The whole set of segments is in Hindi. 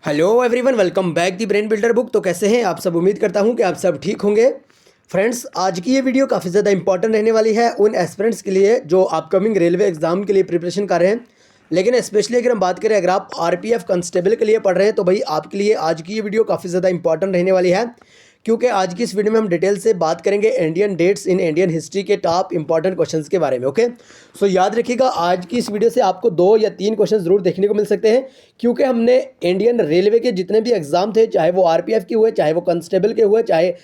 Hello everyone, welcome back the brain builder book. तो कैसे हैं आप सब? उम्मीद करता हूं कि आप सब ठीक होंगे। फ्रेंड्स, आज की ये वीडियो काफ़ी ज़्यादा इंपॉर्टेंट रहने वाली है उन एस्पिरेंट्स के लिए जो अपकमिंग रेलवे एग्जाम के लिए प्रिपरेशन कर रहे हैं। लेकिन स्पेशली अगर हम बात करें, अगर आप आरपीएफ कांस्टेबल के लिए पढ़ रहे हैं तो भाई आपके लिए आज की ये वीडियो काफ़ी ज़्यादा इंपॉर्टेंट रहने वाली है, क्योंकि आज की इस वीडियो में हम डिटेल से बात करेंगे Indian dates in Indian history के टॉप इंपॉर्टेंट क्वेश्चंस के बारे में। ओके, सो याद रखिएगा, आज की इस वीडियो से आपको 2 या 3 क्वेश्चन जरूर देखने को मिल सकते हैं, क्योंकि हमने इंडियन रेलवे के जितने भी एग्जाम थे, चाहे वो आरपीएफ के हुए, चाहे वो कांस्टेबल के हुए, चाहे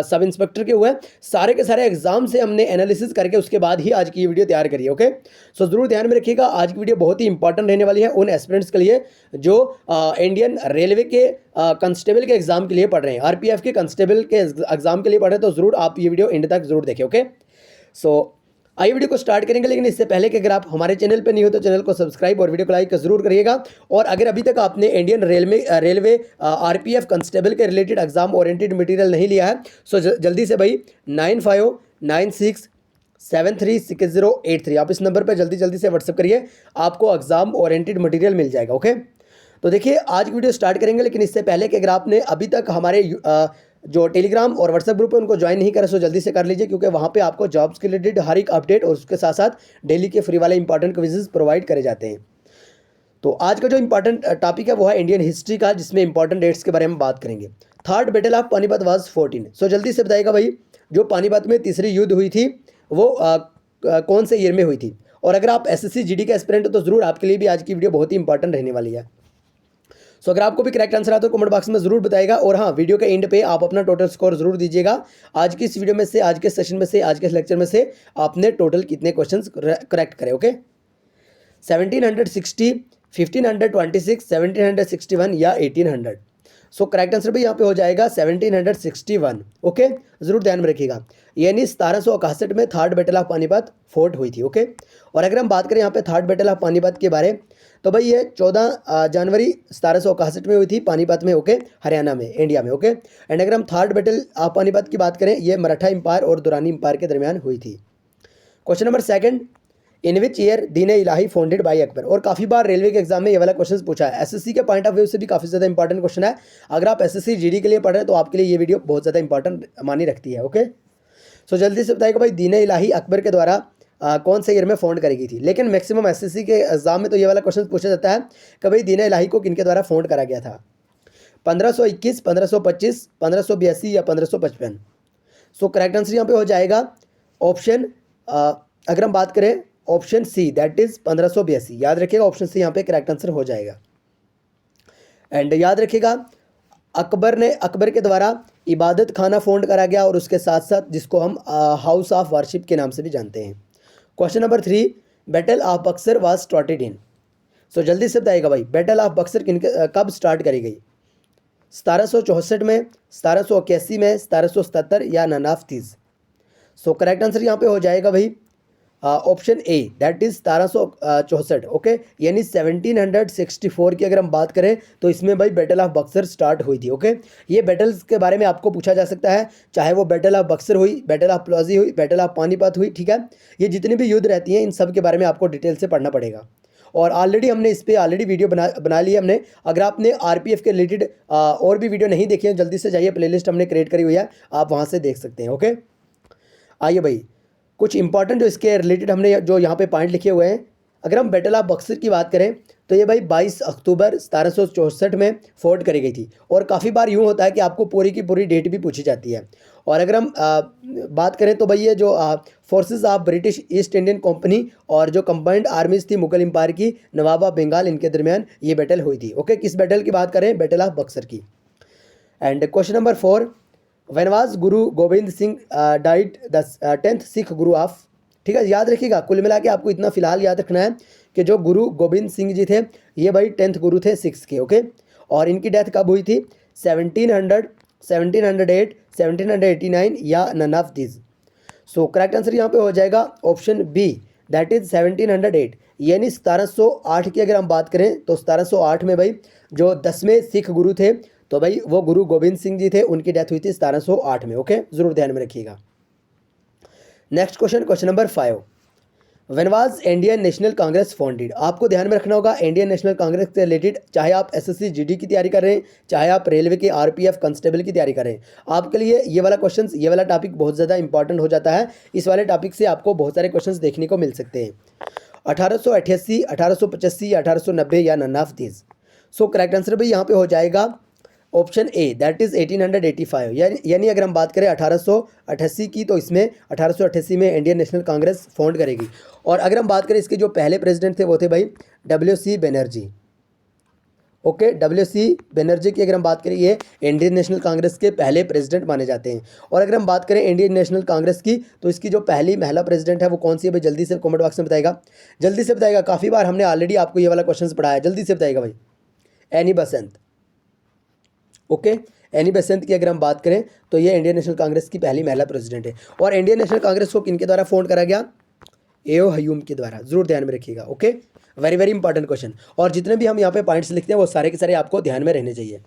सब इंस्पेक्टर के हुए, सारे के सारे एग्जाम से हमने एनालिसिस करके उसके बाद ही आज की ये वीडियो तैयार करी है। ओके, सो जरूर ध्यान में रखिएगा, आज की वीडियो बहुत ही इंपॉर्टेंट रहने वाली है उन एस्पिरेंट्स के लिए जो इंडियन रेलवे के कांस्टेबल के एग्जाम के लिए पढ़ रहे हैं, आरपीएफ के कांस्टेबल के एग्जाम के लिए पढ़ रहे हैं। तो जरूर आप ये वीडियो एंड तक जरूर देखें। ओके, सो आइए वीडियो को स्टार्ट करेंगे, लेकिन इससे पहले कि अगर आप हमारे चैनल पर नहीं हो तो चैनल को सब्सक्राइब और वीडियो को लाइक जरूर करिएगा। और अगर अभी तक आपने इंडियन रेलवे आरपीएफ कांस्टेबल के रिलेटेड एग्जाम ओरिएंटेड मटेरियल नहीं लिया है, सो जल्दी से भाई 9596736083 आप इस नंबर पर जल्दी से व्हाट्सअप करिए, आपको एग्जाम ओरिएंटेड मटेरियल मिल जाएगा। ओके, तो देखिए आज की वीडियो स्टार्ट करेंगे, लेकिन इससे पहले कि अगर आपने अभी तक हमारे जो टेलीग्राम और व्हाट्सएप ग्रुप है उनको ज्वाइन नहीं करा, सो जल्दी से कर लीजिए, क्योंकि वहाँ पे आपको जॉब्स के रिलेटेड हर एक अपडेट और उसके साथ साथ डेली के फ्री वाले इंपॉर्टेंट क्विजेज प्रोवाइड करे जाते हैं। तो आज का जो इंपॉर्टेंट टॉपिक है वो है इंडियन हिस्ट्री का, जिसमें इंपॉर्टेंट डेट्स के बारे में बात करेंगे। Third battle of Panipat was 14। सो जल्दी से बताइएगा भाई, जो पानीपत में तीसरी युद्ध हुई थी वो कौन से ईयर में हुई थी? और अगर आप एसएससी जीडी के एस्पिरेंट हो तो जरूर आपके लिए भी आज की वीडियो बहुत ही इंपॉर्टेंट रहने वाली है। सो अगर आपको भी करेक्ट आंसर आता है तो कमेंट बॉक्स में जरूर बताएगा। और हाँ, वीडियो के एंड पे आप अपना टोटल स्कोर जरूर दीजिएगा। आज की इस वीडियो में से, आज के सेशन में से, आज के लेक्चर में से आपने टोटल कितने क्वेश्चंस करेक्ट करे। ओके, 1760, 1526, 1761 या 1800। सो करेक्ट आंसर भी यहाँ पे हो जाएगा 1761। ओके, जरूर ध्यान में रखिएगा, यानी 1761 में third battle of Panipat fort हुई थी। ओके, और अगर हम बात करें यहाँ पे थर्ड बैटल ऑफ पानीपत के बारे, तो भाई ये 14 जनवरी 1761 में हुई थी पानीपत में। ओके, हरियाणा में, इंडिया में। ओके, एंड अगर हम थर्ड बैटल ऑफ पानीपत की बात करें, ये मराठा एम्पायर और दुरानी एम्पायर के दरमियान हुई थी। Question number second, in which year Deen Ilahi founded by Akbar? और काफ़ी बार रेलवे के एग्जाम में ये वाला क्वेश्चन पूछा है, एसएससी के पॉइंट ऑफ व्यू से भी काफ़ी ज़्यादा इंपॉर्टेंट क्वेश्चन है। अगर आप एसएससी जीडी के लिए पढ़ रहे हैं तो आपके लिए ये वीडियो बहुत ज़्यादा इंपॉर्टेंट मानी रखती है। ओके, सो जल्दी से बताइएगा भाई, दीन इलाही अकबर के द्वारा कौन से ईयर में फाउंड करी गई थी? लेकिन मैक्सिमम एसएससी के एग्जाम में तो ये वाला क्वेश्चन पूछा जाता है कि भाई दीन इलाही को किनके द्वारा फाउंड करा गया था? 1521, 1525, 1582 या 1555? सो करेक्ट आंसर यहाँ पे हो जाएगा ऑप्शन, अगर हम बात करें ऑप्शन सी, दैट इज 1582। याद रखिएगा, ऑप्शन सी यहाँ पे करेक्ट आंसर हो जाएगा। एंड याद रखिएगा, अकबर के द्वारा इबादत खाना फाउंड करा गया, और उसके साथ साथ जिसको हम हाउस ऑफ वर्शिप के नाम से भी जानते हैं। Question number 3, battle of Buxar was started in? So जल्दी से बताइएगा भाई, बैटल ऑफ बक्सर कब स्टार्ट करी गई? 1764 में, 1781 में, 1777 या none of these? So correct answer यहाँ पे हो जाएगा भाई option A, that is 1764। Okay, यानी 1764 की अगर हम बात करें तो इसमें भाई बैटल ऑफ बक्सर स्टार्ट हुई थी। ओके, ये बैटल्स के बारे में आपको पूछा जा सकता है, चाहे वो बैटल ऑफ बक्सर हुई, बैटल ऑफ प्लासी हुई, बैटल ऑफ पानीपत हुई। ठीक है, ये जितनी भी युद्ध रहती हैं इन सब के बारे में आपको डिटेल से पढ़ना पड़ेगा। और ऑलरेडी हमने इस पर ऑलरेडी वीडियो बना ली है हमने। अगर आपने आरपीएफ के रिलेटेड और भी वीडियो नहीं देखी है, जल्दी से जाइए, प्लेलिस्ट हमने क्रिएट करी हुई है, आप वहाँ से देख सकते हैं। ओके, आइए भाई, कुछ इंपॉर्टेंट जो इसके रिलेटेड हमने जो यहाँ पे पॉइंट लिखे हुए हैं। अगर हम बैटल ऑफ बक्सर की बात करें तो ये भाई 22 अक्टूबर 1764 में फोर्ट करी गई थी। और काफ़ी बार यूँ होता है कि आपको पूरी की पूरी डेट भी पूछी जाती है। और अगर हम बात करें तो भाई ये जो forces of British east Indian company और जो कंबाइंड आर्मीज थी मुगल एम्पायर की, नवाब ऑफ बंगाल, इनके दरमियान ये बैटल हुई थी। ओके, किस बैटल की बात करें? बैटल ऑफ बक्सर की। And question number 4, when was Guru Gobind Singh died the 10th Sikh Guru of? ठीक है, याद रखिएगा, कुल मिला के आपको इतना फिलहाल याद रखना है कि जो गुरु गोविंद सिंह जी थे ये भाई 10th गुरु थे सिक्स के। ओके, और इनकी डेथ कब हुई थी? 1700, 1708, 1789 या none of this? So correct answer यहाँ पे हो जाएगा ऑप्शन बी, दैट इज 1708। यानी 1708 की अगर हम बात करें तो 1708 में भाई जो 10वें सिख गुरु थे तो भाई वो गुरु गोविंद सिंह जी थे, उनकी डेथ हुई थी 1708 में। ओके, जरूर ध्यान में रखिएगा। Next question, question number 5, when was Indian national Congress founded. आपको ध्यान में रखना होगा इंडियन नेशनल कांग्रेस से रिलेटेड, चाहे आप एसएससी जीडी की तैयारी कर रहे हैं, चाहे आप रेलवे के आरपीएफ कांस्टेबल की तैयारी कर रहे हैं, आपके लिए ये वाला क्वेश्चन, ये वाला टॉपिक बहुत ज़्यादा इंपॉर्टेंट हो जाता है। इस वाले टॉपिक से आपको बहुत सारे क्वेश्चन देखने को मिल सकते हैं। 1888, 1885 या 1890 या none of this. So correct answer भी यहाँ पे हो जाएगा ऑप्शन ए, दैट इज 1885। यानी अगर हम बात करें 1888 की, तो इसमें 1888 में इंडियन नेशनल कांग्रेस फाउंड करेगी। और अगर हम बात करें इसके जो पहले प्रेसिडेंट थे वो थे भाई WC Banerjee. Okay, WC Banerjee की अगर हम बात करें, ये इंडियन नेशनल कांग्रेस के पहले प्रेसिडेंट माने जाते हैं। और अगर हम बात करें इंडियन नेशनल कांग्रेस की, तो इसकी जो पहली महिला प्रेसिडेंट है वो कौन सी है भाई, जल्दी से कमेंट बॉक्स में बताएगा, जल्दी से बताएगा। काफ़ी बार हमने ऑलरेडी आपको ये वाला क्वेश्चन पढ़ाया, जल्दी से बताएगा भाई। Annie Besant. Okay, Annie Besant की अगर हम बात करें तो ये इंडियन नेशनल कांग्रेस की पहली महिला प्रेसिडेंट है। और इंडियन नेशनल कांग्रेस को किनके द्वारा फाउंड करा गया, एओ हयूम के द्वारा। जरूर ध्यान में रखिएगा। Okay, very very important question. और जितने भी हम यहाँ पे पॉइंट्स लिखते हैं वो सारे के सारे आपको ध्यान में रहने चाहिए।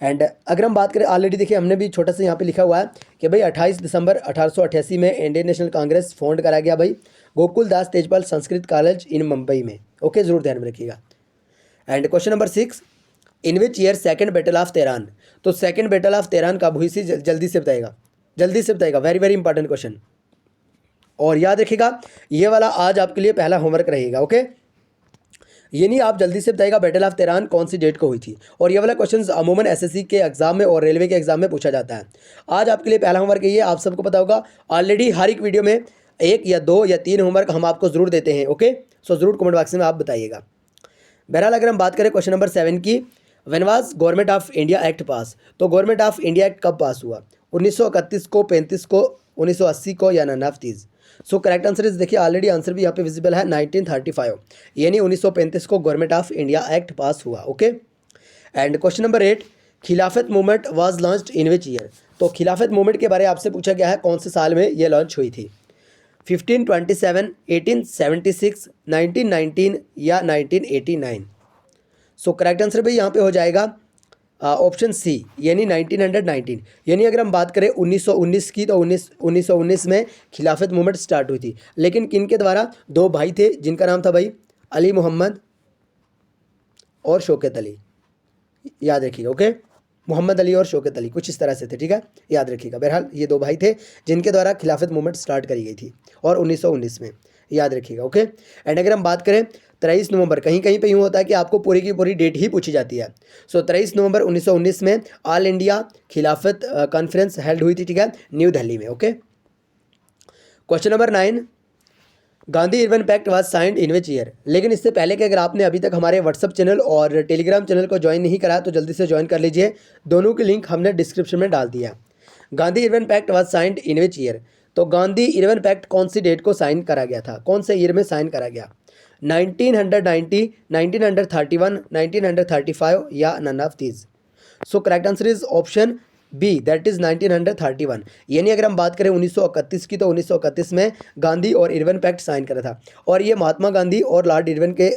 एंड अगर हम बात करें, ऑलरेडी देखिए हमने भी छोटा सा यहाँ पे लिखा हुआ है कि भाई 28 दिसंबर 1888 में इंडियन नेशनल कांग्रेस फाउंड करा गया भाई गोकुल दास तेजपाल संस्कृत कॉलेज इन मुंबई में। ओके, जरूर ध्यान में रखिएगा। And question number 6, in which year second battle of Tehran. तो सेकंड बैटल ऑफ तेहरान कब हुई थी, जल्दी से बताएगा, जल्दी से बताएगा। Very very important question. और याद रखिएगा ये वाला आज आपके लिए पहला होमवर्क रहेगा। ओके, ये नहीं, आप जल्दी से बताएगा बैटल ऑफ तेहरान कौन सी डेट को हुई थी। और ये वाला क्वेश्चन अमूमन एसएससी के एग्जाम में और रेलवे के एग्जाम में पूछा जाता है। आज आपके लिए पहला होमवर्क ये आप सबको पता होगा, ऑलरेडी हर एक वीडियो में 1 या 2 या 3 होमवर्क हम आपको जरूर देते हैं। ओके, सो जरूर कमेंट बॉक्स में आप बताइएगा। बहरहाल अगर हम बात करें क्वेश्चन नंबर 7 की, when was government of India act पास। तो गवर्नमेंट ऑफ इंडिया एक्ट कब पास हुआ, 1931 को, 35 को, 1980 को या none of these. So correct answer is, देखिए ऑलरेडी आंसर भी यहाँ पे विजिबल है, 1935 यानी 1935 को government of India act pass हुआ। Okay, and question number 8, Khilafat movement was launched in which year. तो खिलाफत मूवमेंट के बारे में आपसे पूछा गया है कौन से साल में ये लॉन्च हुई थी, 1527, 1876, 1919 या 1989। सो करेक्ट आंसर भी यहाँ पे हो जाएगा ऑप्शन सी, यानी 1919। यानी अगर हम बात करें 1919 की, तो 1919 में खिलाफत मूवमेंट स्टार्ट हुई थी। लेकिन किन के द्वारा, 2 भाई थे जिनका नाम था भाई अली मोहम्मद और शौकत अली। याद रखिएगा। ओके, मोहम्मद अली और शौकत अली कुछ इस तरह से थे, ठीक है, याद रखिएगा। बहरहाल ये 2 भाई थे जिनके द्वारा खिलाफत मूवमेंट स्टार्ट करी गई थी और 1919 में, याद रखिएगा। ओके, एंड अगर हम बात करें 23 नवंबर, कहीं कहीं पे यूँ होता है कि आपको पूरी की पूरी डेट ही पूछी जाती है। सो 23 नवंबर 1919 में all India Khilafat conference held हुई थी, ठीक है, न्यू दिल्ली में। Okay, question number 9, Gandhi Irwin pact was signed in which year. लेकिन इससे पहले कि अगर आपने अभी तक हमारे व्हाट्सअप चैनल और टेलीग्राम चैनल को ज्वाइन नहीं करा तो जल्दी से ज्वाइन कर लीजिए, दोनों की लिंक हमने डिस्क्रिप्शन में डाल दिया। Gandhi Irwin pact was signed in which year. तो गांधी इरविन पैक्ट कौन सी डेट को साइन करा गया था, कौन से ईयर में साइन करा गया, 1990, 1931, 1935 या none of these. So correct answer is option B, that is 1931। यानी अगर हम बात करें 1931 की, तो 1931 में गांधी और इरविन पैक्ट साइन करा था और ये महात्मा गांधी और लॉर्ड इरविन के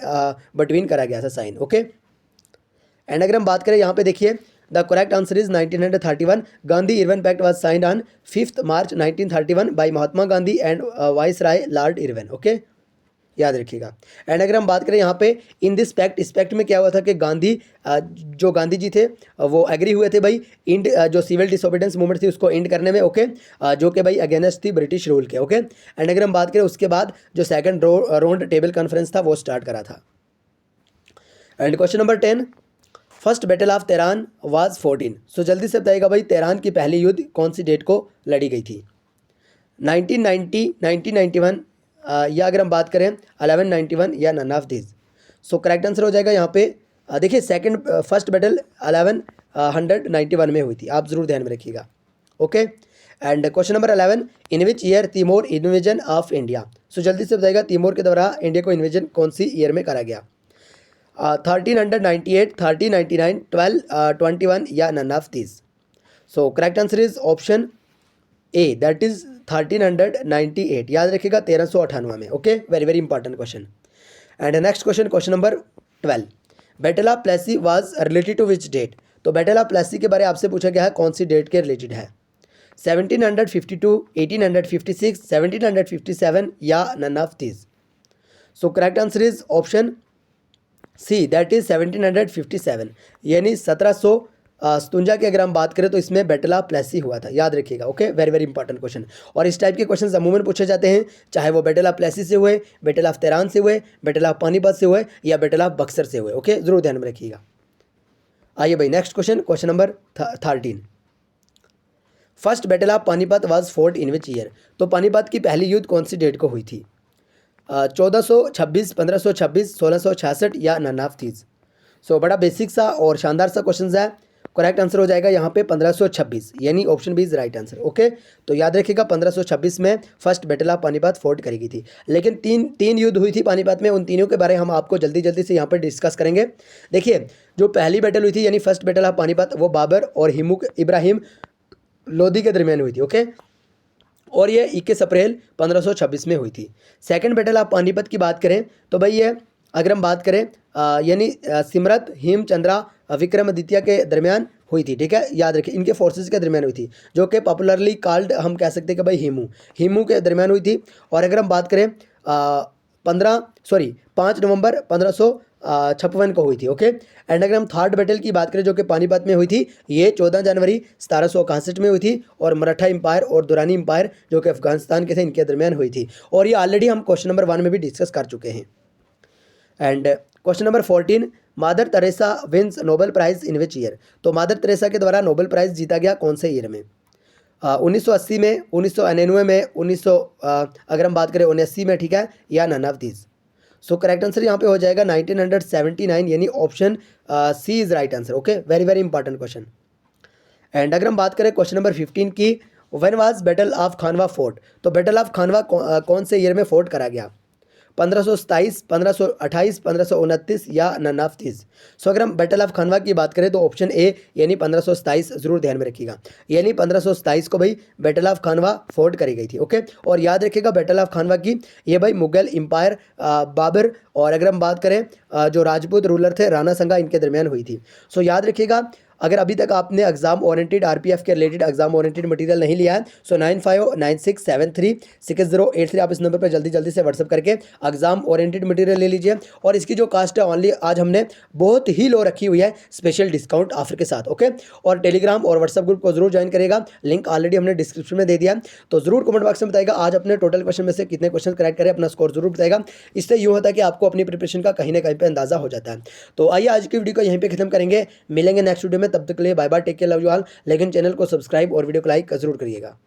बिटवीन करा गया था साइन। ओके, एंड अगर हम बात करें यहाँ पे देखिए, the correct answer is 1931। Gandhi Irwin pact was signed on 5 March 1931 by Mahatma Gandhi and viceroy Lord Irwin. Okay, याद रखिएगा। एंड अगर हम बात करें यहाँ पे इन दिस पैक्ट, इस पैक्ट में क्या हुआ था कि गांधी जो गांधी जी थे वो एग्री हुए थे भाई इंड जो सिविल डिसोबीडियंस मूवमेंट थी उसको एंड करने में। ओके, जो कि भाई अगेंस्ट थी ब्रिटिश रूल के। ओके, एंड अगर हम बात करें उसके बाद जो सेकंड राउंड टेबल कॉन्फ्रेंस था वो स्टार्ट करा था। And question number 10, first battle of Tehran was 14। सो जल्दी से बताइएगा भाई तेहरान की पहली युद्ध कौन सी डेट को लड़ी गई थी, 1990, 1991 या अगर हम बात करें 1191 या none of this. So correct answer हो जाएगा यहाँ पे देखिए सेकंड फर्स्ट बैटल 1191 में हुई थी, आप जरूर ध्यान में रखिएगा। Okay, and question number 11, in which year Timur invasion of India. So जल्दी से बताइएगा तिमोर के द्वारा इंडिया को इन्वेजन कौन सी ईयर में करा गया, 1398, 1399, 1221 या none of this. So correct answer is option A, that is 1398। याद रखिएगा 1398 में। Okay, very very important question. And next question, question number 12, battle of Plassey was related to which date. तो बैटल ऑफ प्लेसी के बारे में आपसे पूछा गया है कौन सी डेट के रिलेटेड है, 1752, 1856, 1757 या none of this. So correct answer is option C, that is 1757, यानी 1757 की अगर हम बात करें तो इसमें बैटल ऑफ प्लेसी हुआ था, याद रखिएगा। Okay, very very important question. और इस टाइप के क्वेश्चन अमूमन पूछे जाते हैं, चाहे वो बैटल ऑफ प्लेसी से हुए, बैटल ऑफ तेहरान से हुए, बैटल ऑफ पानीपत से हुए या बैटल ऑफ बक्सर से हुए। ओके, जरूर ध्यान में रखिएगा। आइए भाई next question, question number 13। First battle of Panipat was fort in which year. तो पानीपत की पहली युद्ध कौन सी डेट को हुई थी? 1426, 1526, 1666 या नन ऑफ दीज। सो बड़ा बेसिक सा और शानदार सा क्वेश्चन है। करेक्ट आंसर हो जाएगा यहाँ पे 1526, यानी option B is right answer. Okay, तो याद रखिएगा 1526 में first battle of Panipat fought करी गई थी। लेकिन तीन युद्ध हुई थी पानीपत में, उन तीनों के बारे में हम आपको जल्दी जल्दी से यहाँ पर डिस्कस करेंगे। देखिए, जो पहली बैटल हुई थी यानी फर्स्ट बैटल ऑफ पानीपत, वो बाबर और हिमुक इब्राहिम लोदी के दरमियान हुई थी। ओके, और ये 21 अप्रैल 1526 में हुई थी। सेकंड बैटल ऑफ पानीपत की बात करें तो भाई ये अगर हम बात करें यानी सिमरत हेमचंद्रा विक्रमादित्य के दरमियान हुई थी। ठीक है, याद रखिए इनके फोर्सेस के दरमियान हुई थी, जो कि पॉपुलरली कॉल्ड हम कह सकते हैं कि भाई हिमू के दरमियान हुई थी। और अगर हम बात करें 5 नवंबर 1556 को हुई थी। ओके, एंड अगर हम थर्ड बैटल की बात करें जो कि पानीपत में हुई थी, ये 14 जनवरी 1761 में हुई थी। और मराठा एम्पायर और दुरानी एम्पायर जो कि अफगानिस्तान के थे, इनके दरमियान हुई थी। और ये ऑलरेडी हम क्वेश्चन नंबर 1 में भी डिस्कस कर चुके हैं। And question number 14, Mother Teresa wins Nobel prize in which year. तो मदर तेरेसा के द्वारा नोबेल प्राइज जीता गया कौन से ईयर में? 1980 में, 1999 में, 1900 अगर हम बात करें 79 में, ठीक है, या none of this. So correct answer यहाँ पे हो जाएगा 1979, यानी option C is right answer. Okay, very very important question. And अगर हम बात करें क्वेश्चन नंबर 15 की, when was battle of Khanwa fought. तो बैटल ऑफ खानवा कौन से ईयर में फोर्ट करा गया? 1527, 1528, 1529 या नन ऑफ दिस। सो अगर हम बैटल ऑफ खानवा की बात करें तो ऑप्शन ए यानी 1527 जरूर ध्यान में रखिएगा, यानी 1527 को भाई बैटल ऑफ खानवा फोर्ट करी गई थी। ओके, और याद रखिएगा बैटल ऑफ खानवा की ये भाई मुगल एम्पायर बाबर और अगर हम बात करें जो राजपूत रूलर थे राणा संगा, इनके दरमियान हुई थी। सो याद रखिएगा, अगर अभी तक आपने एग्जाम ओरिएंटेड आरपीएफ के रिलेटेड एग्जाम ओरिएंटेड मटेरियल नहीं लिया है, सो 9596736083 आप इस नंबर पर जल्दी जल्दी से व्हाट्सअप करके एग्जाम ओरिएंटेड मटेरियल ले लीजिए। और इसकी जो कास्ट है ऑनली आज हमने बहुत ही लो रखी हुई है, स्पेशल डिस्काउंट ऑफर के साथ। ओके, और टेलीग्राम और व्हाट्सअप ग्रुप को जरूर ज्वाइन करेगा, लिंक ऑलरेडी हमने डिस्क्रिप्शन में दे दिया। तो जरूर कमेंट बॉक्स में बताएगा आज अपने टोटल क्वेश्चन में से कितने क्वेश्चन करेक्ट करें, अपना स्कोर जरूर बताएगा। इससे यूँ होता है कि आपको अपनी प्रिपरेशन का कहीं ना कहीं पर अंदाजा हो जाता है। तो आइए आज की वीडियो को यहीं पर खत्म करेंगे, मिलेंगे नेक्स्ट वीडियो में, तब तक के लिए bye bye, take care, love you all. लेकिन चैनल को सब्सक्राइब और वीडियो को लाइक जरूर करिएगा।